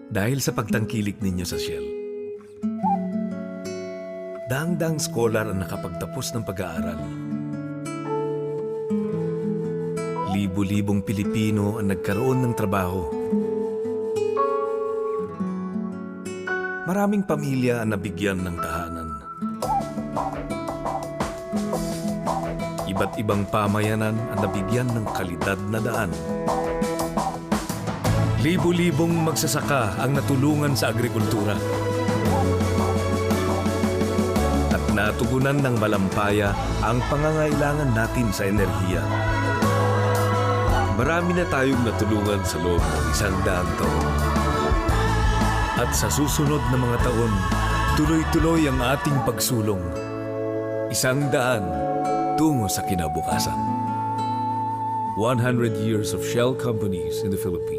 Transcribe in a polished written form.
Dahil sa pagtangkilik ninyo sa Shell, daang-daang scholar ang nakapagtapos ng pag-aaral. Libo-libong Pilipino ang nagkaroon ng trabaho. Maraming pamilya ang nabigyan ng tahanan. Iba't ibang pamayanan ang nabigyan ng kalidad na daan. Libo-libong magsasaka ang natulungan sa agrikultura. At natugunan ng malampaya ang pangangailangan natin sa enerhiya. Marami na tayong natulungan sa loob ng 100 taon. At sa susunod na mga taon, tuloy-tuloy ang ating pagsulong. 100 tungo sa kinabukasan. 100 years of Shell companies in the Philippines.